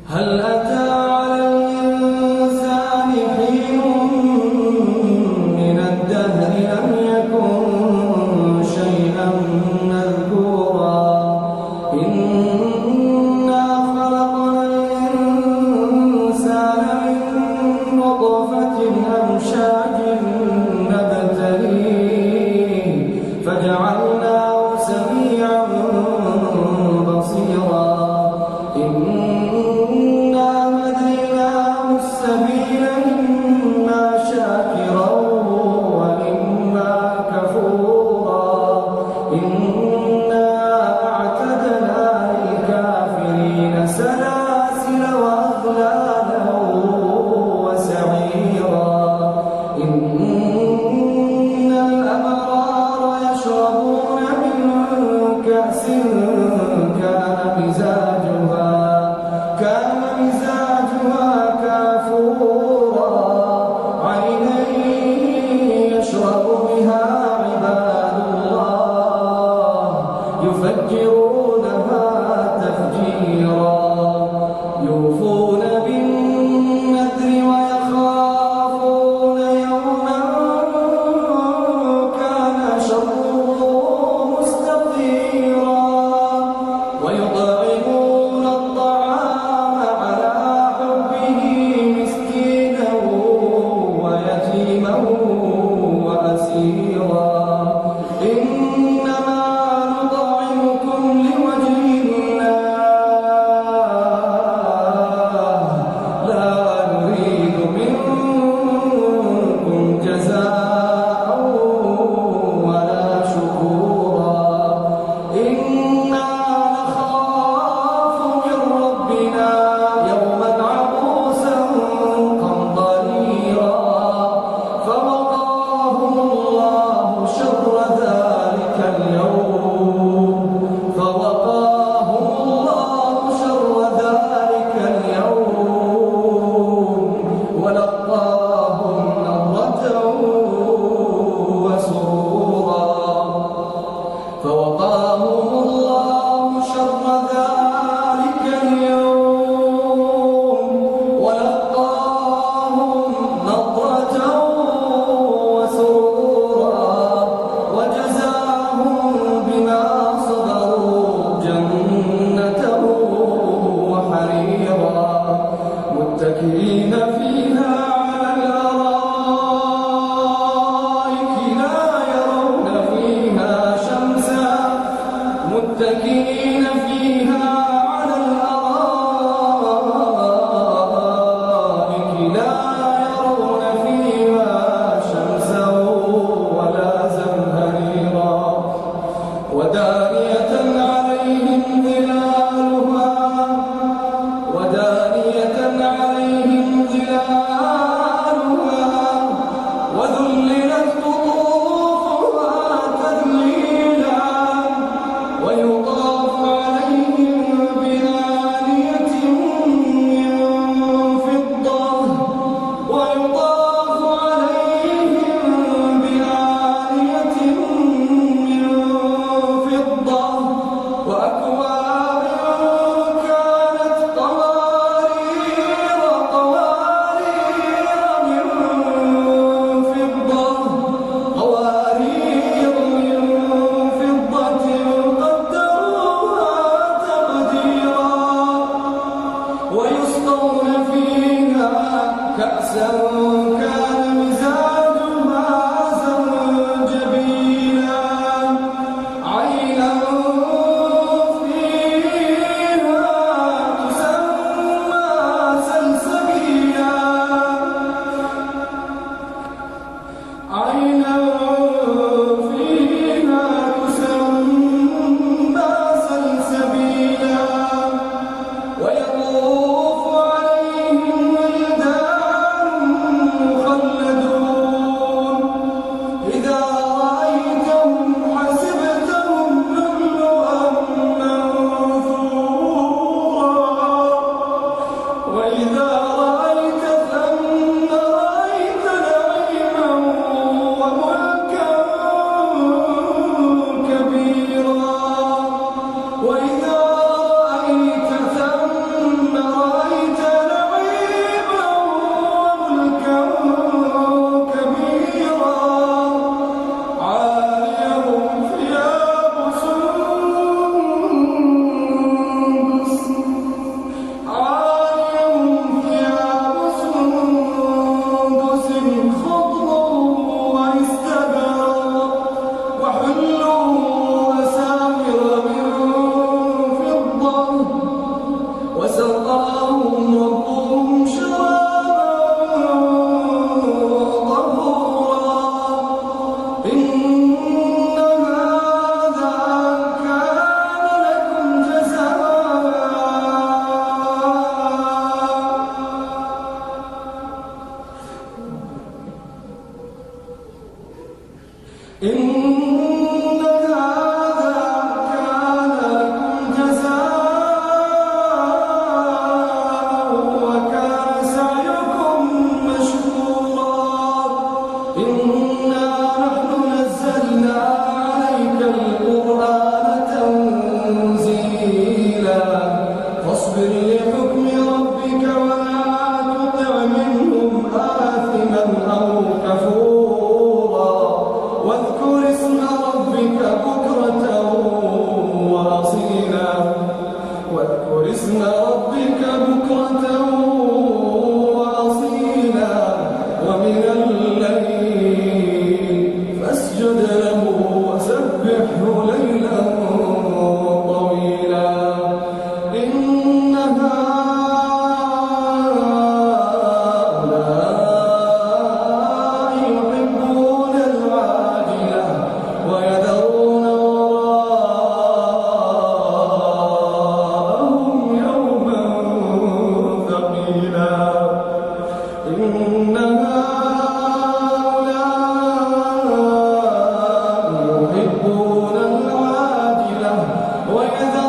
هل أتى على الإنسان حين من الدهر لم يكن شيئا مذكورا إنا خلقنا الإنسان من نطفة أمشاج نبتليه فجعلناه سميعا بصيرا إما شاكرا وإما كفورا إنا أعتدنا للكافرين سلاسل وأغلالا وسعيرا إن الأبرار يشربون من كأس كان مزاجها كافورا عينا يشرب بها عباد الله يفجرونها تفجيرا يوفون بالنذر ويخافون يوما كان شره مستطيرا ويطعمون الطعام على حبه مسكينا ويتيما وأسيرا إنما نطعمكم لوجه الله لا نريد منكم جزاء ولا شكورا إنا نخاف من ربنا يوما عبوسا قمطريرا فوقاهم الله شر ذلك اليوم ولقاهم نضرة وسرورا فوقاهم الله شر ذلك اليوم ولقاهم نضرة وسرورا وجزاهم بما صبروا جنة وحريرا متكئين فيها على الأرائك لا يرون فيها شمسا متكئين فيها على الأرائك لا يرون فيها شمسا ولا زمهريرا ودانية عليهم ظلالها وذللت قطوفها تذليلا ويطاف عليهم بآنية من فضة وأكواب كانت قوارير من فضة قدروها تقديرا ويسقون فيها كأسا كان مزاجها زنجبيلا عينا فيها تسمى سلسبيلا عينا فيها تسمى سلسبيلا ويطوف عليهم ولدان وكذا